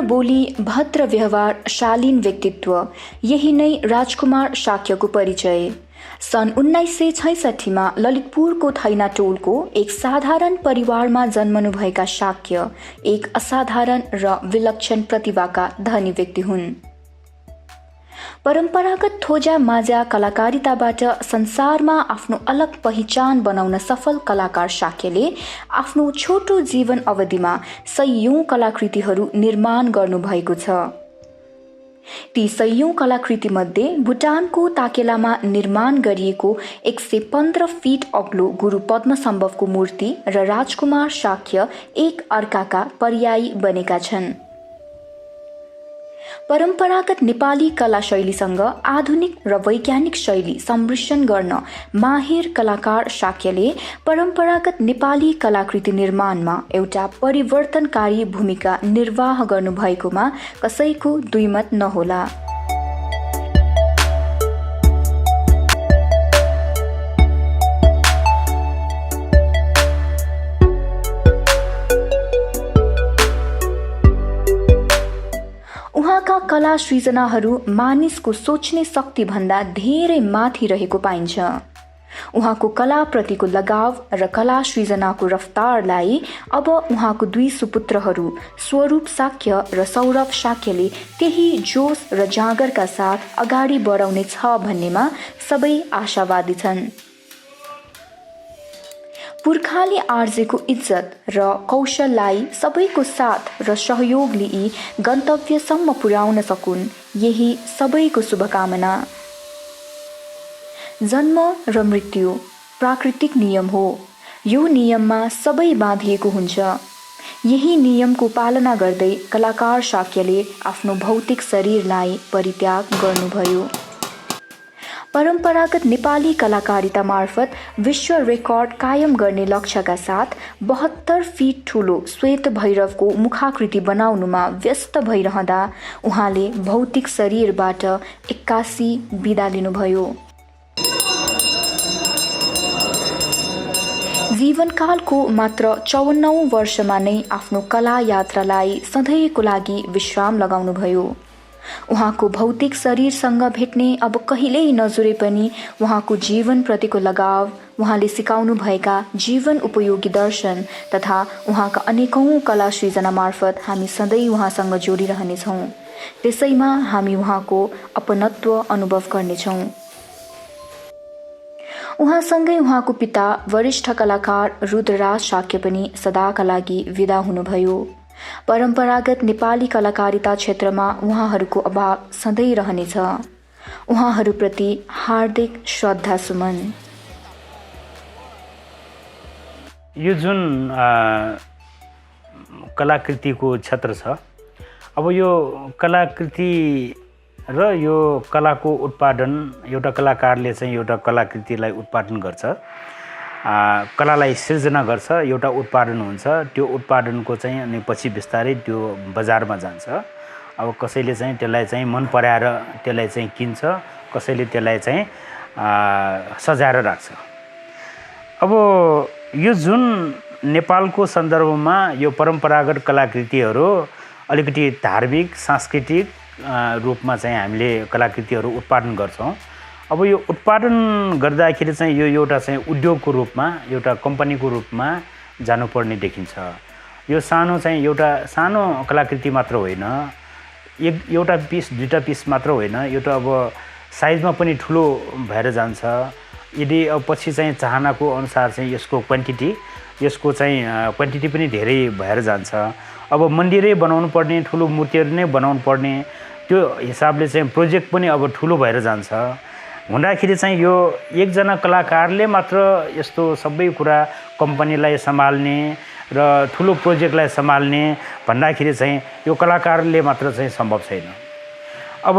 बोली, भद्र व्यवहार, शालीन व्यक्तित्व, यही नै राजकुमार शाक्यको परिचय। सन् 1966मा ललितपुरको थैनाटोलको एक साधारण परिवारमा जन्मनुभएका शाक्य एक असाधारण र विलक्षण प्रतिभाका धनी व्यक्ति हुन्। परम्परागत थोजा माजा कलाकारिताबाट संसारमा आफ्नो अलग पहिचान बनाउन सफल कलाकार शाक्यले आफ्नो छोटो जीवन अवधिमा सयौं कलाकृतिहरू निर्माण गर्नुभएको छ। ती सयौं कलाकृतिमध्ये भुटानको ताकेलामा निर्माण गरिएको 115 फिट अग्लो गुरु पद्मसम्भवको मूर्ति र राजकुमार शाक्य एक अर्काका पर्यायी बनेका छन्। परम्परागत नेपाली कला शैलीसँग आधुनिक र वैज्ञानिक शैली सम्मिश्रण गर्न माहिर कलाकार शाक्यले परम्परागत नेपाली कलाकृति निर्माणमा एउटा परिवर्तनकारी भूमिका निर्वाह गर्नुभएकोमा कसैको दुईमत नहोला। उहाँका कला सृजनाहरू मानिसको सोच्ने शक्ति भन्दा धेरै माथि रहेको पाइन्छ। उहाँको कलाप्रतिको लगाव र कला सृजनाको रफ्तारलाई अब उहाँको दुई सुपुत्रहरू स्वरूप शाक्य र सौरभ शाक्यले त्यही जोश र जागरका साथ अगाडि बढाउने छ भन्नेमा सबै आशावादी छन्। पुर्खाले आर्जेको इज्जत र कौशललाई सबैको साथ र सहयोग लिई गन्तव्यसम्म पुर्याउन सकुन्, यही सबैको शुभकामना। जन्म र मृत्यु प्राकृतिक नियम हो। यो नियममा सबै बाँधिएको हुन्छ। यही नियमको पालना गर्दै कलाकार शाक्यले आफ्नो भौतिक शरीरलाई परित्याग गर्नुभयो। परम्परागत नेपाली कलाकारिता मार्फत विश्व रेकर्ड कायम गर्ने लक्ष्यका साथ 72 फिट ठूलो श्वेत भैरवको मुखाकृति बनाउनुमा व्यस्त भइरहँदा उहाँले भौतिक शरीरबाट 81 बिदा लिनुभयो। जीवनकालको मात्र 54औं वर्षमा नै आफ्नो कला यात्रालाई सधैँको लागि विश्राम लगाउनुभयो। उहाँको भौतिक शरीरसँग भेट्ने अब कहिल्यै नजुरे पनि उहाँको जीवनप्रतिको लगाव, उहाँले सिकाउनु भएका जीवन उपयोगी दर्शन तथा उहाँका अनेकौं कला सृजना मार्फत हामी सधैँ उहाँसँग जोडिरहनेछौँ। त्यसैमा हामी उहाँको अपनत्व अनुभव गर्नेछौँ। उहाँसँगै उहाँको पिता वरिष्ठ कलाकार रुद्रराज शाक्य पनि सदाका लागि विदा हुनुभयो। परम्परागत नेपाली कलाकारिता क्षेत्रमा उहाँहरूको अभाव सधैँ रहनेछ। उहाँहरूप्रति हार्दिक श्रद्धा सुमन। यो जुन कलाकृतिको क्षेत्र छ, अब यो कलाकृति र यो कलाको उत्पादन, एउटा कलाकारले चाहिँ एउटा कलाकृतिलाई उत्पादन गर्छ, कलालाई सिर्जना गर्छ, एउटा उत्पादन हुन्छ। त्यो उत्पादनको चाहिँ अनि पछि बिस्तारै त्यो बजारमा जान्छ। अब कसैले चाहिँ त्यसलाई चाहिँ मन पराएर त्यसलाई चाहिँ किन्छ, कसैले त्यसलाई चाहिँ सजाएर राख्छ। अब यो जुन नेपालको सन्दर्भमा यो परम्परागत कलाकृतिहरू अलिकति धार्मिक सांस्कृतिक रूपमा चाहिँ हामीले कलाकृतिहरू उत्पादन गर्छौँ। अब यो उत्पादन गर्दाखेरि चाहिँ यो एउटा चाहिँ उद्योगको रूपमा, एउटा कम्पनीको रूपमा जानुपर्ने देखिन्छ। यो सानो चाहिँ एउटा सानो कलाकृति मात्र होइन, एउटा पिस दुईटा पिस मात्र होइन, यो त अब साइजमा पनि ठुलो भएर जान्छ। यदि अब पछि चाहिँ चाहनाको अनुसार चाहिँ यसको क्वान्टिटी पनि धेरै भएर जान्छ। अब मन्दिरै बनाउनु पर्ने, ठुलो मूर्तिहरू नै बनाउनु पर्ने, त्यो हिसाबले चाहिँ प्रोजेक्ट पनि अब ठुलो भएर जान्छ। हुँदाखेरि चाहिँ यो एकजना कलाकारले मात्र यस्तो सबै कुरा कम्पनीलाई सम्हाल्ने र ठुलो प्रोजेक्टलाई सम्हाल्ने भन्दाखेरि चाहिँ यो कलाकारले मात्र चाहिँ सम्भव छैन। अब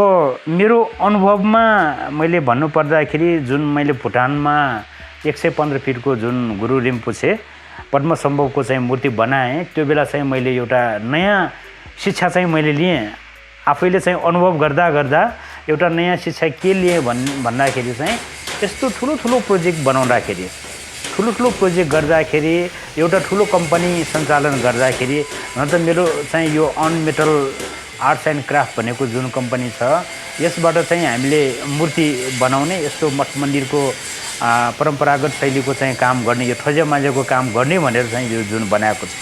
मेरो अनुभवमा मैले भन्नुपर्दाखेरि जुन मैले भुटानमा 115 फिटको जुन गुरु रिम्पोछे पद्मसम्भवको चाहिँ मूर्ति बनाएँ, त्यो बेला चाहिँ मैले एउटा नयाँ शिक्षा चाहिँ मैले लिएँ। आफैले चाहिँ अनुभव गर्दा गर्दा एउटा नयाँ शिक्षा के लिए भन्दाखेरि चाहिँ यस्तो ठुलो प्रोजेक्ट बनाउँदाखेरि, ठुलो प्रोजेक्ट गर्दाखेरि, एउटा ठुलो कम्पनी सञ्चालन गर्दाखेरि न त मेरो चाहिँ यो on metal arts and craft भनेको जुन कम्पनी छ यसबाट चाहिँ हामीले मूर्ति बनाउने यस्तो मठ मन्दिरको परम्परागत शैलीको चाहिँ काम गर्ने यो ठोज्या माझेको काम गर्ने भनेर चाहिँ यो जुन बनाएको छ।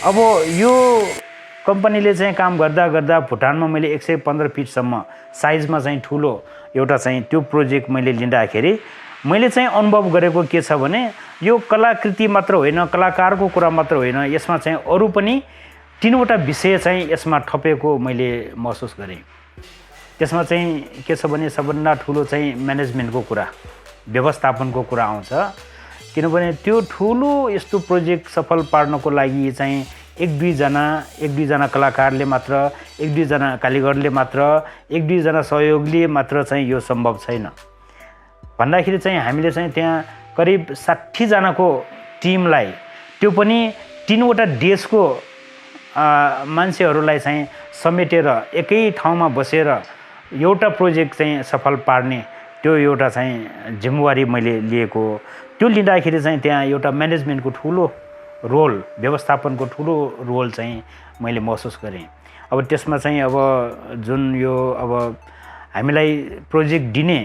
अब यो कम्पनीले चाहिँ काम गर्दा गर्दा भुटानमा मैले 115 फिटसम्म साइजमा चाहिँ ठुलो एउटा चाहिँ त्यो प्रोजेक्ट मैले लिँदाखेरि मैले चाहिँ अनुभव गरेको के छ भने यो कलाकृति मात्र होइन, कलाकारको कुरा मात्र होइन, यसमा चाहिँ अरू पनि 3वटा विषय चाहिँ यसमा थपेको मैले महसुस गरेँ। त्यसमा चाहिँ के छ भने सबभन्दा ठुलो चाहिँ म्यानेजमेन्टको कुरा, व्यवस्थापनको कुरा आउँछ। किनभने त्यो ठुलो यस्तो प्रोजेक्ट सफल पार्नको लागि चाहिँ एक दुईजना कलाकारले मात्र, एक दुईजना कारिगरले मात्र, एक दुईजना सहयोगले मात्र चाहिँ यो सम्भव छैन। भन्दाखेरि चाहिँ हामीले चाहिँ त्यहाँ करिब 60 जनाको टिमलाई, त्यो पनि 3वटा देशको मान्छेहरूलाई चाहिँ समेटेर एकै ठाउँमा बसेर एउटा प्रोजेक्ट चाहिँ सफल पार्ने त्यो एउटा चाहिँ जिम्मेवारी मैले लिएको। त्यो लिँदाखेरि चाहिँ त्यहाँ एउटा म्यानेजमेन्टको ठुलो रोल, व्यवस्थापनको ठुलो रोल चाहिँ मैले महसुस गरेँ। अब त्यसमा चाहिँ अब जुन यो अब हामीलाई प्रोजेक्ट दिने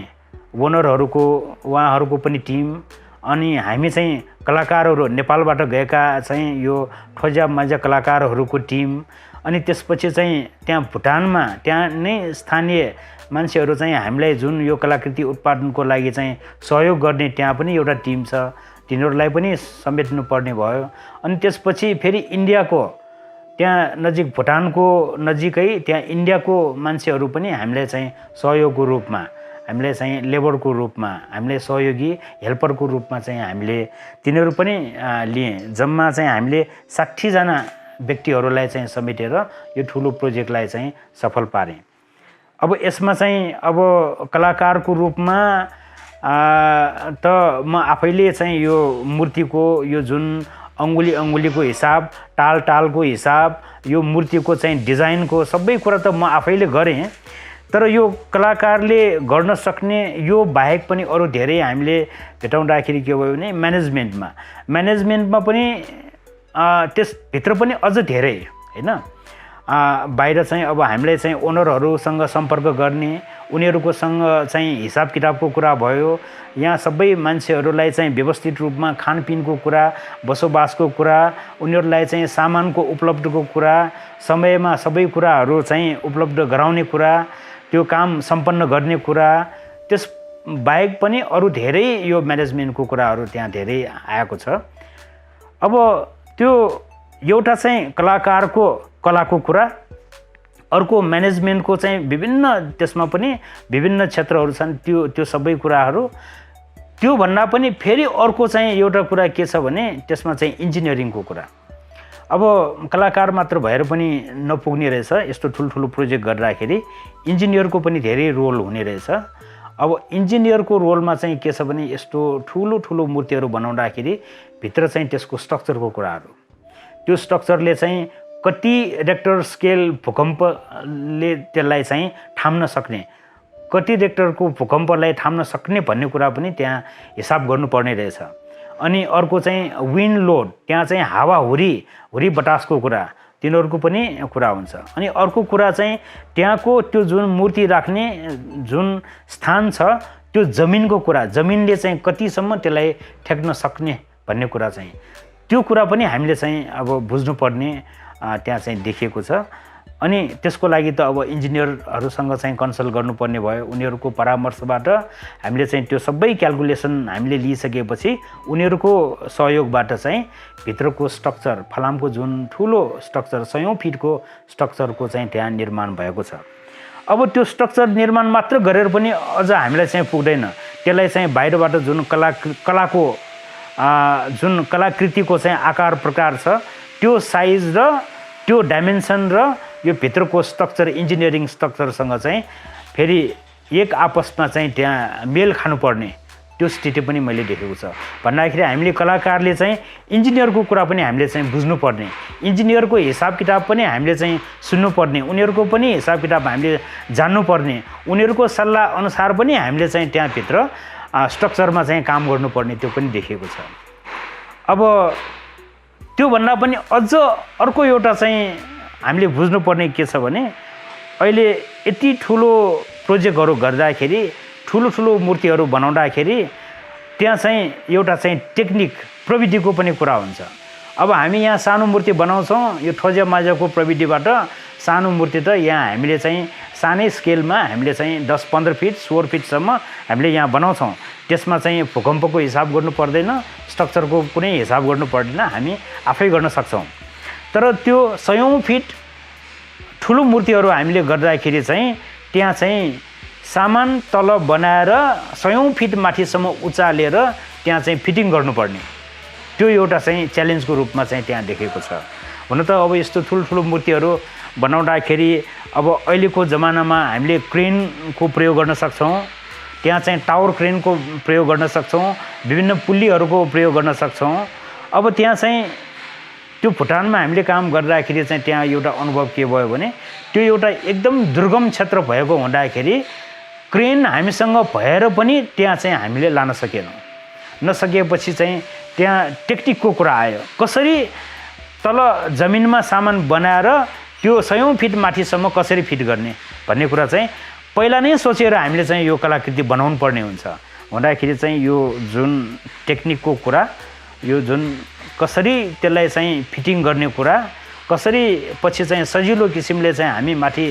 ओनरहरूको, उहाँहरूको पनि टिम, अनि हामी चाहिँ कलाकारहरू नेपालबाट गएका चाहिँ यो ठोज्या माझ्या कलाकारहरूको टिम, अनि त्यसपछि चाहिँ त्यहाँ भुटानमा त्यहाँ नै स्थानीय मान्छेहरू चाहिँ हामीलाई जुन यो कलाकृति उत्पादनको लागि चाहिँ सहयोग गर्ने त्यहाँ पनि एउटा टिम छ, तिनीहरूलाई पनि समेट्नु पर्ने भयो। अनि त्यसपछि फेरि इन्डियाको त्यहाँ नजिक, भुटानको नजिकै त्यहाँ इन्डियाको मान्छेहरू पनि हामीलाई चाहिँ सहयोगको रूपमा, हामीलाई चाहिँ लेबरको रूपमा, हामीलाई सहयोगी हेल्परको रूपमा चाहिँ हामीले तिनीहरू पनि लिए। जम्मा चाहिँ हामीले 60 जना व्यक्तिहरूलाई चाहिँ समेटेर यो ठुलो प्रोजेक्टलाई चाहिँ सफल पारेँ। अब यसमा चाहिँ अब कलाकारको रूपमा त म आफैले चाहिँ यो मूर्तिको यो जुन अङ्गुलीको हिसाब, टालको हिसाब, यो मूर्तिको चाहिँ डिजाइनको सबै कुरा त म आफैले गरेँ। तर यो कलाकारले गर्न सक्ने यो बाहेक पनि अरू धेरै हामीले भेटाउँदाखेरि के भयो भने म्यानेजमेन्टमा पनि त्यसभित्र पनि अझ धेरै होइन, बाहिर चाहिँ अब हामीले चाहिँ ओनरहरूसँग सम्पर्क गर्ने, उनीहरूकोसँग चाहिँ हिसाब किताबको कुरा भयो, यहाँ सबै मान्छेहरूलाई चाहिँ व्यवस्थित रूपमा खानपिनको कुरा, बसोबासको कुरा, उनीहरूलाई चाहिँ सामानको उपलब्धको कुरा, समयमा सबै कुराहरू चाहिँ उपलब्ध गराउने कुरा, त्यो काम सम्पन्न गर्ने कुरा, त्यस बाहेक पनि अरू धेरै यो म्यानेजमेन्टको कुराहरू त्यहाँ धेरै आएको छ। अब त्यो एउटा चाहिँ कलाकारको कलाको कुरा, अर्को म्यानेजमेन्टको चाहिँ विभिन्न, त्यसमा पनि विभिन्न क्षेत्रहरू छन्, त्यो सबै कुराहरू। त्यो भन्दा पनि फेरि अर्को चाहिँ एउटा कुरा के छ भने त्यसमा चाहिँ इन्जिनियरिङको कुरा। अब कलाकार मात्र भएर पनि नपुग्ने रहेछ, यस्तो ठुल्ठुलो प्रोजेक्ट गर्दाखेरि इन्जिनियरको पनि धेरै रोल हुने रहेछ। अब इन्जिनियरको रोलमा चाहिँ के छ भने यस्तो ठुलो मूर्तिहरू बनाउँदाखेरि भित्र चाहिँ त्यसको स्ट्रक्चरको कुराहरू, त्यो स्ट्रक्चरले चाहिँ कति रेक्टर स्केल भूकम्पले त्यसलाई चाहिँ थाम्न सक्ने, कति रेक्टरको भूकम्पलाई थाम्न सक्ने भन्ने कुरा पनि त्यहाँ हिसाब गर्नुपर्ने रहेछ। अनि अर्को चाहिँ विन्ड लोड, त्यहाँ चाहिँ हावाहुरी बतासको कुरा, तिनीहरूको पनि कुरा हुन्छ। अनि अर्को कुरा चाहिँ त्यहाँको त्यो जुन मूर्ति राख्ने जुन स्थान छ त्यो जमिनको कुरा, जमिनले चाहिँ कतिसम्म त्यसलाई ठेक्न सक्ने भन्ने कुरा चाहिँ, त्यो कुरा पनि हामीले चाहिँ अब बुझ्नुपर्ने त्यहाँ चाहिँ देखिएको छ। अनि त्यसको लागि त अब इन्जिनियरहरूसँग चाहिँ कन्सल्ट गर्नुपर्ने भयो। उनीहरूको परामर्शबाट हामीले चाहिँ त्यो सबै क्याल्कुलेसन हामीले लिइसकेपछि उनीहरूको सहयोगबाट चाहिँ भित्रको स्ट्रक्चर, फलामको जुन ठुलो स्ट्रक्चर 100 फिटको स्ट्रक्चरको चाहिँ त्यहाँ निर्माण भएको छ। अब त्यो स्ट्रक्चर निर्माण मात्र गरेर पनि अझ हामीलाई चाहिँ पुग्दैन, त्यसलाई चाहिँ बाहिरबाट जुन कलाको जुन कलाकृतिको चाहिँ आकार प्रकार छ, त्यो साइज र त्यो डाइमेन्सन र यो भित्रको स्ट्रक्चर, इन्जिनियरिङ स्ट्रक्चरसँग चाहिँ फेरि एक आपसमा चाहिँ त्यहाँ मेल खानुपर्ने त्यो स्थिति पनि मैले देखेको छ। भन्दाखेरि हामीले कलाकारले चाहिँ इन्जिनियरको कुरा पनि हामीले चाहिँ बुझ्नुपर्ने, इन्जिनियरको हिसाब किताब पनि हामीले चाहिँ सुन्नुपर्ने, उनीहरूको पनि हिसाब किताब हामीले जान्नुपर्ने, उनीहरूको सल्लाह अनुसार पनि हामीले चाहिँ त्यहाँभित्र स्ट्रक्चरमा चाहिँ काम गर्नुपर्ने त्यो पनि देखिएको छ। अब त्योभन्दा पनि अझ अर्को एउटा चाहिँ हामीले बुझ्नुपर्ने के छ भने अहिले यति ठुलो प्रोजेक्टहरू गर्दाखेरि ठुलो मूर्तिहरू बनाउँदाखेरि त्यहाँ चाहिँ एउटा चाहिँ टेक्निक प्रविधिको पनि कुरा हुन्छ। अब हामी यहाँ सानो मूर्ति बनाउँछौँ, यो ठोज्या माझको प्रविधिबाट सानो मूर्ति त यहाँ हामीले चाहिँ सानै स्केलमा हामीले चाहिँ 10-15 फिट 16 फिटसम्म हामीले यहाँ बनाउँछौँ। त्यसमा चाहिँ भूकम्पको हिसाब गर्नु पर्दैन, स्ट्रक्चरको कुनै हिसाब गर्नु पर्दैन, हामी आफै गर्न सक्छौँ। तर त्यो 100औं फिट ठुलो मूर्तिहरू हामीले गर्दाखेरि चाहिँ त्यहाँ चाहिँ सामान तल बनाएर 100औं फिट माथिसम्म उचालेर त्यहाँ चाहिँ फिटिङ गर्नुपर्ने, त्यो एउटा चाहिँ च्यालेन्जको रूपमा चाहिँ त्यहाँ देखेको छ। हुन त अब यस्तो ठुल्ठुलो मूर्तिहरू बनाउँदाखेरि अब अहिलेको जमानामा हामीले क्रेनको प्रयोग गर्न सक्छौँ, त्यहाँ चाहिँ टावर क्रेनको प्रयोग गर्न सक्छौँ, विभिन्न पुल्लीहरूको प्रयोग गर्न सक्छौँ। अब त्यहाँ चाहिँ त्यो भुटानमा हामीले काम गर्दाखेरि चाहिँ त्यहाँ एउटा अनुभव के भयो भने त्यो एउटा एकदम दुर्गम क्षेत्र भएको हुँदाखेरि क्रेन हामीसँग भएर पनि त्यहाँ चाहिँ हामीले लान सकेनौँ। नसकेपछि चाहिँ त्यहाँ टेक्निकको कुरा आयो, कसरी तल जमिनमा सामान बनाएर त्यो 100औं फिट माथिसम्म कसरी फिट गर्ने भन्ने कुरा चाहिँ पहिला नै सोचेर हामीले चाहिँ यो कलाकृति बनाउनु पर्ने हुन्छ। हुँदाखेरि चाहिँ यो जुन टेक्निकको कुरा, यो जुन कसरी त्यसलाई चाहिँ फिटिङ गर्ने कुरा, कसरी पछि चाहिँ सजिलो किसिमले चाहिँ हामी माथि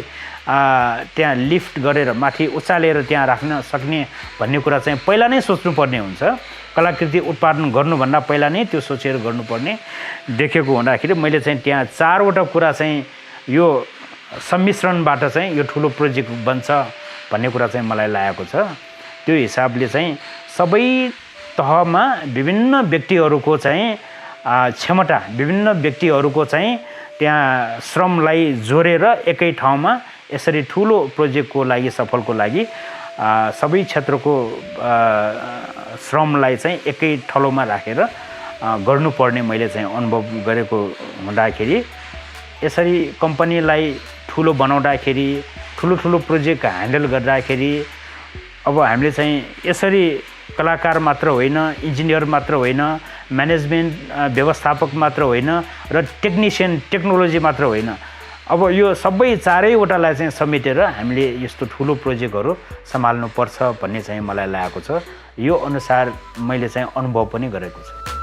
त्यहाँ लिफ्ट गरेर माथि उचालेर त्यहाँ राख्न सक्ने भन्ने कुरा चाहिँ पहिला नै सोच्नुपर्ने हुन्छ। कलाकृति उत्पादन गर्नुभन्दा पहिला नै त्यो सोचेर गर्नुपर्ने देखेको हुँदाखेरि मैले चाहिँ त्यहाँ 4वटा कुरा चाहिँ यो सम्मिश्रणबाट चाहिँ यो ठुलो प्रोजेक्ट बन्छ भन्ने कुरा चाहिँ मलाई लागेको छ। त्यो हिसाबले चाहिँ सबै तहमा विभिन्न व्यक्तिहरूको चाहिँ क्षमता, विभिन्न व्यक्तिहरूको चाहिँ त्यहाँ श्रमलाई जोडेर एकै ठाउँमा यसरी ठुलो प्रोजेक्टको लागि, सफलको लागि सबै क्षेत्रको श्रमलाई चाहिँ एकै थलोमा राखेर गर्नुपर्ने मैले चाहिँ अनुभव गरेको हुँदाखेरि यसरी कम्पनीलाई ठुलो बनाउँदाखेरि, ठुलो प्रोजेक्ट ह्यान्डल गर्दाखेरि अब हामीले चाहिँ यसरी कलाकार मात्र होइन, इन्जिनियर मात्र होइन, म्यानेजमेन्ट व्यवस्थापक मात्र होइन र टेक्निसियन, टेक्नोलोजी मात्र होइन, अब यो सबै 4वटालाई चाहिँ समेटेर हामीले यस्तो ठुलो प्रोजेक्टहरू सम्हाल्नुपर्छ भन्ने चाहिँ मलाई लागेको छ। यो अनुसार मैले चाहिँ अनुभव पनि गरेको छु।